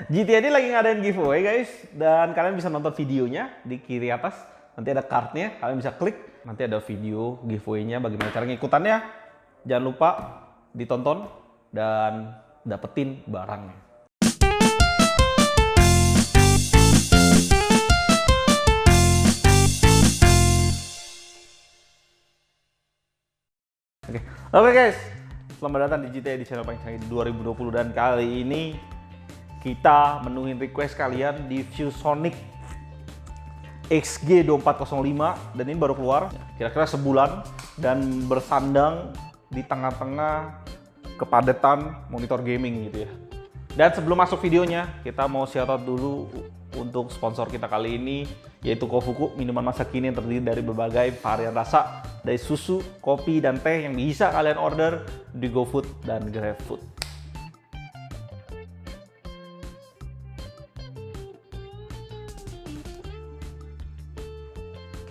GTA ini lagi ngadain giveaway guys, dan kalian bisa nonton videonya di kiri atas. Nanti ada cardnya, kalian bisa klik. Nanti ada video giveaway-nya, bagaimana cara ngikutannya. Jangan lupa ditonton dan dapetin barangnya. Oke guys, selamat datang di GTA di channel paling canggih di 2020, dan kali ini kita menuhin request kalian di ViewSonic XG2405, dan ini baru keluar kira-kira sebulan dan bersandang di tengah-tengah kepadatan monitor gaming gitu ya. Dan sebelum masuk videonya, kita mau shout out dulu untuk sponsor kita kali ini, yaitu Kofuku, minuman masa kini yang terdiri dari berbagai varian rasa, dari susu, kopi, dan teh yang bisa kalian order di GoFood dan GrabFood.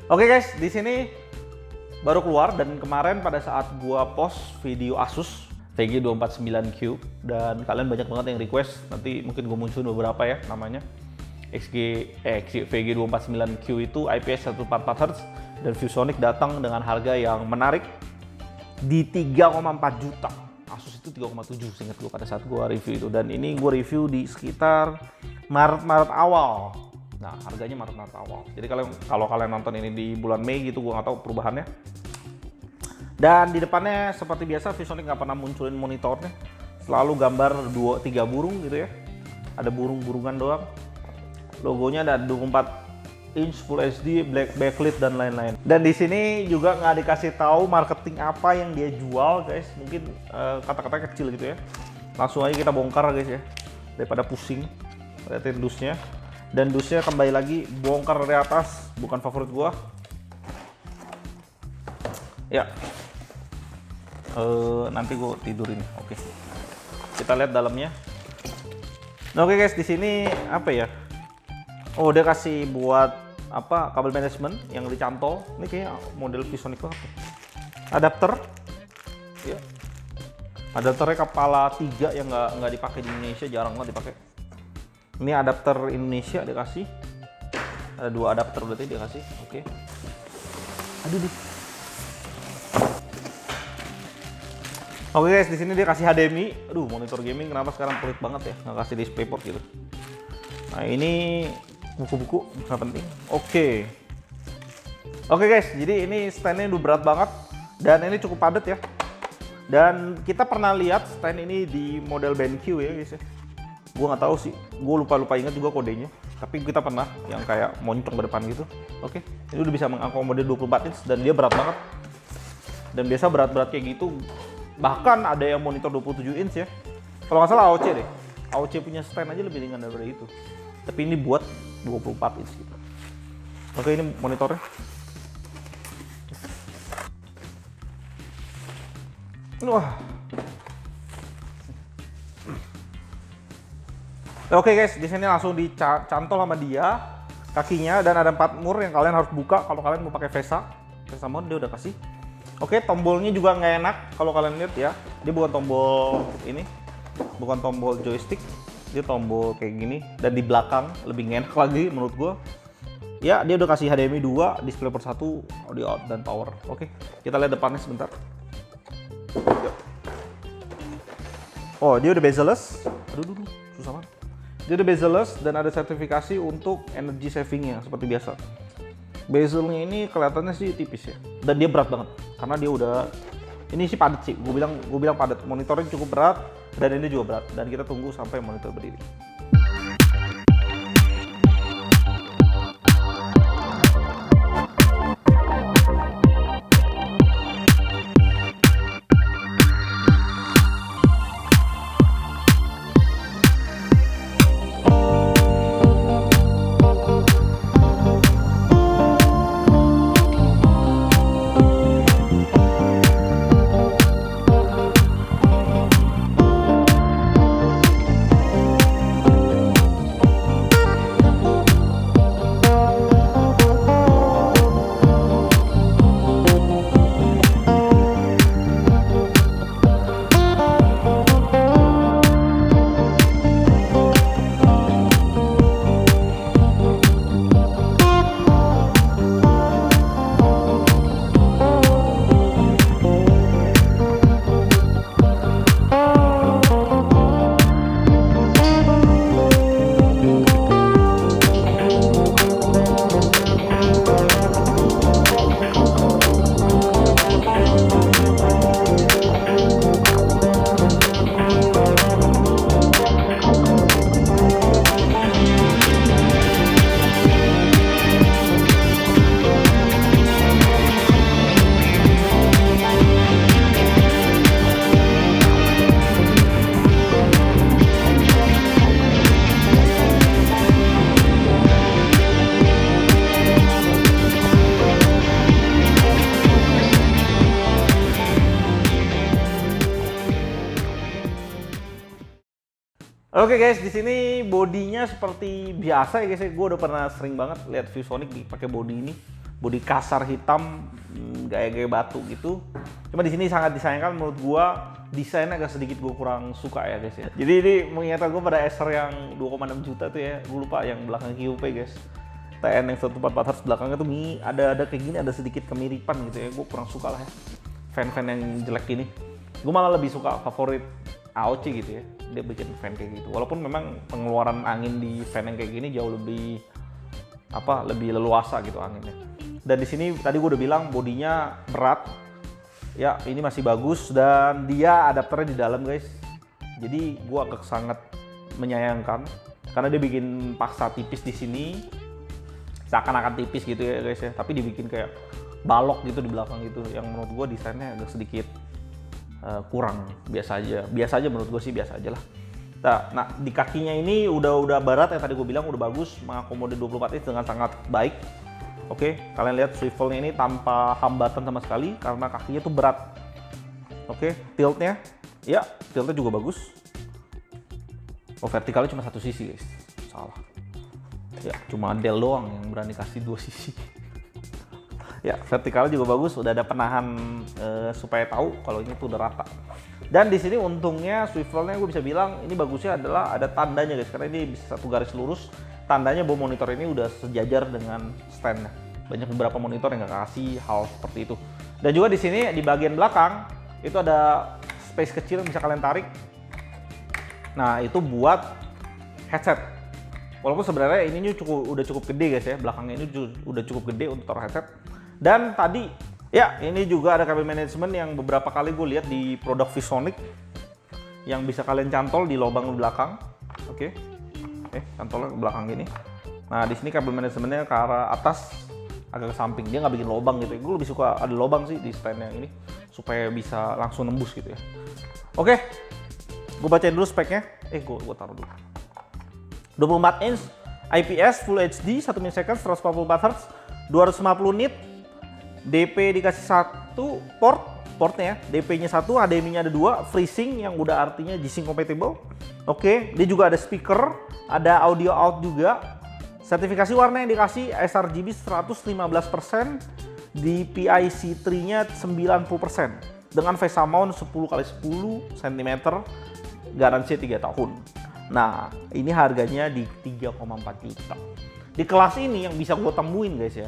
Oke guys, di sini baru keluar, dan kemarin pada saat gua post video Asus VG249Q, dan kalian banyak banget yang request, nanti mungkin gue munculin beberapa ya namanya. VG249Q itu IPS 144 Hz, dan ViewSonic datang dengan harga yang menarik di 3,4 juta. Asus itu 3,7 seingat gue pada saat gue review itu, dan ini gue review di sekitar Maret awal. Nah, harganya Maret awal. Jadi kalau kalian nonton ini di bulan Mei gitu, gue nggak tahu perubahannya. Dan di depannya seperti biasa, ViewSonic nggak pernah munculin monitornya, selalu gambar 2-3 burung gitu ya. Ada burung-burungan doang. Logonya ada 24 inch Full HD, black backlit, dan lain-lain. Dan di sini juga nggak dikasih tahu marketing apa yang dia jual guys. Mungkin kata-katanya kecil gitu ya. Langsung aja kita bongkar guys ya, daripada pusing. Lihatin dusnya. Dan dusnya kembali lagi bongkar dari atas, bukan favorit gua. Ya. Nanti gua tidurin. Oke. Kita lihat dalamnya. Nah, oke guys, di sini apa ya? Oh, dia kasih buat apa, kabel manajemen yang dicantol. Ini kayaknya model ViewSonic banget. Adapter. Ya. Adapternya kepala 3 yang nggak dipakai di Indonesia, jarang banget dipakai. Ini adapter Indonesia dia kasih. Ada 2 adapter berarti dia kasih. Oke. Aduh nih. Oke guys, di sini dia kasih HDMI. Aduh, monitor gaming kenapa sekarang pelit banget ya, nggak kasih DisplayPort gitu. Nah, ini buku-buku nggak penting. Oke guys, jadi ini standnya udah berat banget, dan ini cukup padat ya. Dan kita pernah lihat stand ini di model BenQ ya guys ya. Gue nggak tahu sih, gue lupa ingat juga kodenya. Tapi kita pernah yang kayak moncong ke depan gitu. Oke, ini udah bisa mengakomodir 24 inch, dan dia berat banget. Dan biasa berat-berat kayak gitu, bahkan ada yang monitor 27 inch ya. Kalau nggak salah AOC deh. AOC punya stand aja lebih ringan daripada itu. Tapi ini buat 24 inch gitu. Oke, ini monitornya. Wah. Oke guys, di sini langsung dicantol sama dia kakinya, dan ada 4 mur yang kalian harus buka kalau kalian mau pakai VESA mode, dia udah kasih. Oke, tombolnya juga nggak enak kalau kalian lihat ya. Dia bukan tombol ini, bukan tombol joystick, dia tombol kayak gini, dan di belakang lebih enak lagi menurut gua. Ya, dia udah kasih HDMI 2, DisplayPort 1, audio out, dan power. Oke, kita lihat depannya sebentar. Oh, dia udah bezel-less. Aduh, susah banget. Dia udah bezel-less, dan ada sertifikasi untuk energy savingnya seperti biasa. Bezelnya ini kelihatannya sih tipis ya, dan dia berat banget karena dia udah, ini sih padat sih. Gue bilang padat. Monitornya cukup berat, dan ini juga berat. Dan kita tunggu sampai monitor berdiri. Oke guys, di sini bodinya seperti biasa ya guys. Gue udah pernah sering banget lihat ViewSonic pakai bodi ini, bodi kasar hitam, gaya-gaya batu gitu. Cuma di sini sangat disayangkan menurut gue, desainnya agak sedikit gue kurang suka ya guys ya. Jadi ini mengingatkan gue pada Acer yang 2,6 juta tuh ya. Gue lupa yang belakang QP guys. TN yang 144 Hz belakangnya tuh ada kayak gini, ada sedikit kemiripan gitu ya. Gue kurang suka lah ya. Fan-fan yang jelek ini. Gue malah lebih suka favorit AOC gitu ya, dia bikin fan kayak gitu. Walaupun memang pengeluaran angin di fan yang kayak gini jauh lebih lebih leluasa gitu anginnya. Dan di sini tadi gue udah bilang bodinya berat, ya ini masih bagus dan dia adapternya di dalam guys. Jadi gue agak sangat menyayangkan karena dia bikin paksa tipis di sini, seakan-akan tipis gitu ya guys ya. Tapi dibikin kayak balok gitu di belakang gitu, yang menurut gue desainnya agak sedikit kurang, biasa aja menurut gue sih, biasa aja lah. Nah di kakinya ini udah barat yang tadi gue bilang udah bagus, mengakomodir 24 inch dengan sangat baik. Oke, kalian lihat swivelnya ini tanpa hambatan sama sekali karena kakinya tuh berat. Oke, tiltnya juga bagus. Oh, vertikalnya cuma satu sisi guys, salah ya, cuma Dell doang yang berani kasih dua sisi. Ya, vertikalnya juga bagus, udah ada penahan supaya tahu kalau ini tuh udah rata. Dan di sini untungnya swivelnya gue bisa bilang ini bagusnya adalah ada tandanya guys, karena ini bisa satu garis lurus. Tandanya bahwa monitor ini udah sejajar dengan stand. Banyak beberapa monitor yang nggak kasih hal seperti itu. Dan juga di sini di bagian belakang itu ada space kecil yang bisa kalian tarik. Nah itu buat headset. Walaupun sebenarnya ini udah cukup gede guys ya, belakangnya ini udah cukup gede untuk taruh headset. Dan tadi ya ini juga ada kabel manajemen yang beberapa kali gue lihat di produk ViewSonic yang bisa kalian cantol di lubang belakang. Oke, cantolnya ke belakang gini. Nah di sini kabel manajemennya ke arah atas agak ke samping, dia nggak bikin lubang gitu. Gue lebih suka ada lubang sih di stand yang ini supaya bisa langsung nembus gitu ya. Oke, gue bacain dulu speknya. Gue taruh dulu. 24 inch IPS Full HD 1 ms 144 Hz 250 nit. DP dikasih satu portnya ya, DP-nya satu, HDMI-nya ada 2, FreeSync yang udah artinya G-Sync compatible. Oke, dia juga ada speaker, ada audio out juga. Sertifikasi warna yang dikasih sRGB 115%, DPI C3-nya 90%. Dengan VESA mount 10x10 cm, garansi 3 tahun. Nah, ini harganya di 3,4 juta. Di kelas ini yang bisa gue temuin guys ya,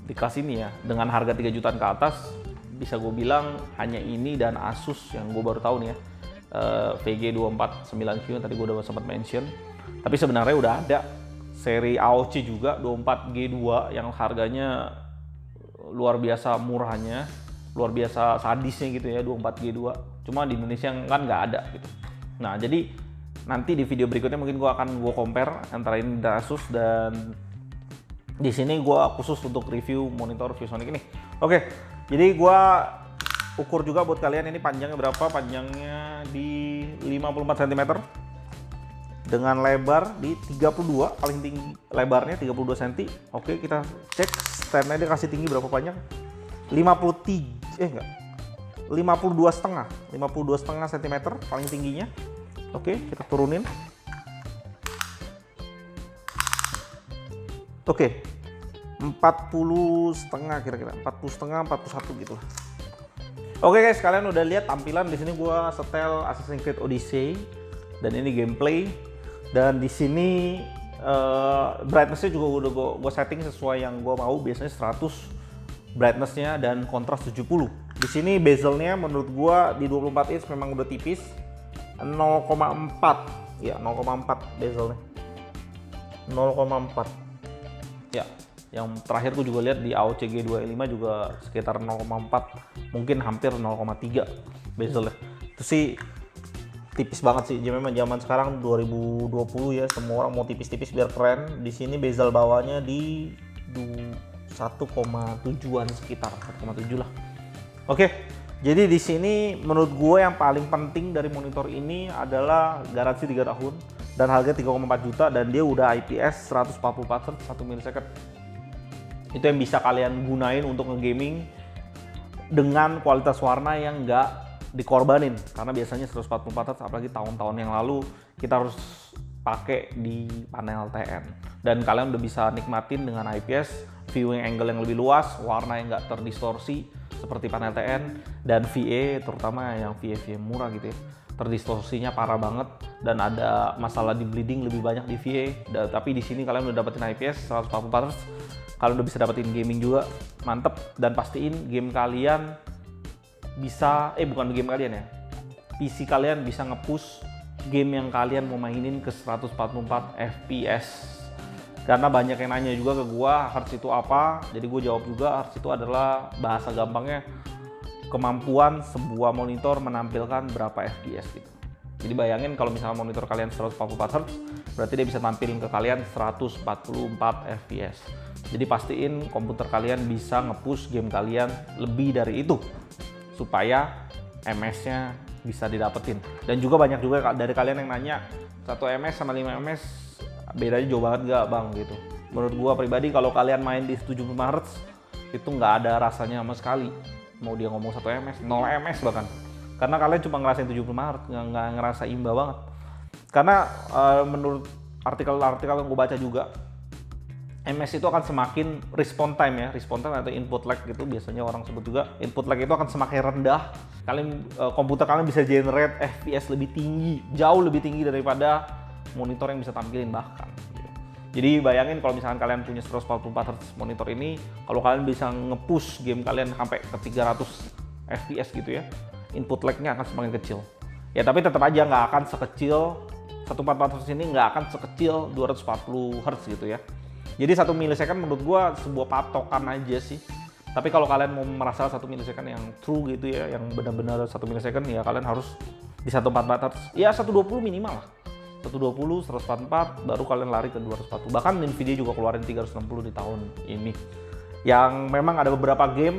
di kelas ini ya, dengan harga 3 jutaan ke atas, bisa gue bilang hanya ini dan Asus yang gue baru tahu nih ya, VG249Q yang tadi gue udah sempat mention. Tapi sebenarnya udah ada seri AOC juga 24G2 yang harganya luar biasa murahnya, luar biasa sadisnya gitu ya, 24G2. Cuma di Indonesia kan nggak ada gitu. Nah jadi nanti di video berikutnya mungkin gue akan compare antara ini dan Asus, dan di sini gue khusus untuk review monitor ViewSonic ini. Oke, jadi gue ukur juga buat kalian ini panjangnya berapa. Panjangnya di 54 cm dengan lebar di 32, paling tinggi lebarnya 32 cm. Oke, kita cek standnya dia kasih tinggi berapa panjang. 52 setengah cm paling tingginya. Oke, kita turunin. Oke, 40,5 kira-kira, 40,5, 41 gitu. Oke guys, kalian udah lihat tampilan. Di sini gua setel Assassin's Creed Odyssey dan ini gameplay. Dan di sini brightness-nya juga udah gua setting sesuai yang gua mau, biasanya 100 brightness-nya dan kontras 70. Di sini bezelnya menurut gua di 24 inch memang udah tipis, 0,4 ya, 0,4 bezelnya, 0,4 ya. Yang terakhir gue juga lihat di AOC G25 juga sekitar 0,4, mungkin hampir 0,3 bezelnya. Itu sih tipis banget sih. Jadi memang zaman sekarang 2020 ya, semua orang mau tipis-tipis biar keren. Di sini bezel bawahnya di 1,7an sekitar 1,7 lah. Oke. Jadi di sini menurut gue yang paling penting dari monitor ini adalah garansi 3 tahun dan harga 3,4 juta, dan dia udah IPS 144 Hz 1 ms. Itu yang bisa kalian gunain untuk nge-gaming dengan kualitas warna yang nggak dikorbanin, karena biasanya 144 Hz apalagi tahun-tahun yang lalu kita harus pakai di panel TN. Dan kalian udah bisa nikmatin dengan IPS, viewing angle yang lebih luas, warna yang nggak terdistorsi seperti panel TN, dan VA, terutama yang VA murah gitu ya, terdistorsinya parah banget dan ada masalah di bleeding lebih banyak di VA. Tapi di sini kalian udah dapetin IPS 144 Hz, kalian udah bisa dapetin gaming juga, mantep. Dan pastiin game kalian bisa, bukan game kalian ya, PC kalian bisa nge-push game yang kalian mau mainin ke 144 FPS. Karena banyak yang nanya juga ke gua, hertz itu apa? Jadi gue jawab juga, hertz itu adalah bahasa gampangnya kemampuan sebuah monitor menampilkan berapa FPS gitu. Jadi bayangin kalau misalnya monitor kalian 144 Hz, berarti dia bisa tampilin ke kalian 144 FPS. Jadi pastiin komputer kalian bisa nge-push game kalian lebih dari itu, supaya MS-nya bisa didapetin. Dan juga banyak juga dari kalian yang nanya, 1 ms sama 5 ms bedanya jauh banget gak bang gitu. Menurut gua pribadi kalau kalian main di 75 Hz itu nggak ada rasanya sama sekali. Mau dia ngomong 1 ms, 0 ms bahkan. Karena kalian cuma ngerasain 75 Hz, nggak ngerasa imba banget. Karena menurut artikel-artikel yang gue baca juga, MS itu akan semakin response time atau input lag gitu biasanya orang sebut juga. Input lag itu akan semakin rendah. Komputer kalian bisa generate FPS lebih tinggi, jauh lebih tinggi daripada monitor yang bisa tampilin bahkan. Gitu. Jadi bayangin kalau misalkan kalian punya 144 Hz monitor ini, kalau kalian bisa nge-push game kalian sampai ke 300 FPS gitu ya, input lag-nya akan semakin kecil. Ya tapi tetap aja nggak akan sekecil 144 Hz ini, nggak akan sekecil 240 Hz gitu ya. Jadi 1 milisecond menurut gua sebuah patokan aja sih. Tapi kalau kalian mau merasa 1 milisecond yang true gitu ya, yang benar-benar 1 milisecond, ya kalian harus di 144 Hz. Ya 120 minimal lah. 120, 144, baru kalian lari ke 240. Bahkan Nvidia juga keluarin 360 di tahun ini. Yang memang ada beberapa game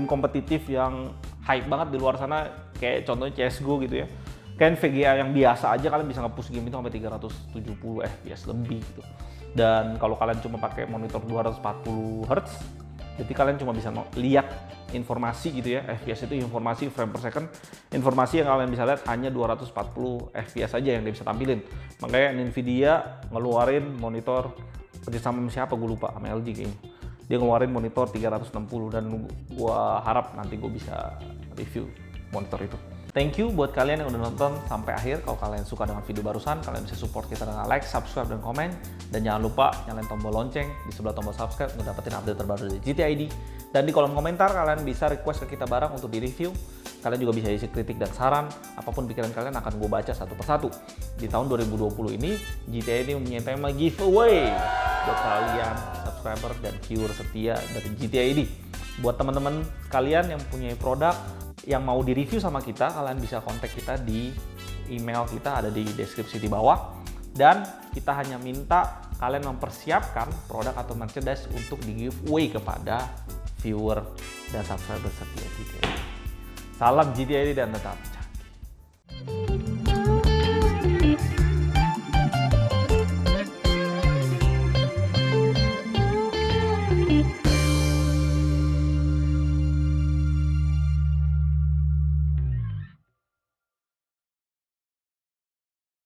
kompetitif yang hype banget di luar sana, kayak contohnya CSGO gitu ya. Kan VGA yang biasa aja kalian bisa nge-push game itu sampai 370 FPS lebih gitu. Dan kalau kalian cuma pakai monitor 240 Hz, jadi kalian cuma bisa lihat informasi gitu ya. FPS itu informasi frame per second. Informasi yang kalian bisa lihat hanya 240 FPS aja yang dia bisa tampilin. Makanya Nvidia ngeluarin monitor kerjasama sama siapa gue lupa, sama LG kayaknya. Dia ngeluarin monitor 360 dan gua harap nanti gue bisa review monitor itu. Thank you buat kalian yang udah nonton sampai akhir. Kalau kalian suka dengan video barusan, kalian bisa support kita dengan like, subscribe, dan komen. Dan jangan lupa nyalain tombol lonceng di sebelah tombol subscribe untuk dapetin update terbaru dari GT ID. Dan di kolom komentar kalian bisa request ke kita barang untuk di-review. Kalian juga bisa isi kritik dan saran. Apapun pikiran kalian akan gue baca satu persatu. Di tahun 2020 ini, GT ID mempunyai tema giveaway buat kalian subscriber dan viewer setia dari GT ID. Buat teman-teman kalian yang punya produk yang mau di-review sama kita, kalian bisa kontak kita di email kita, ada di deskripsi di bawah. Dan kita hanya minta kalian mempersiapkan produk atau merchandise untuk di-giveaway kepada viewer dan subscriber setia GT ID. Salam GT ID dan tetap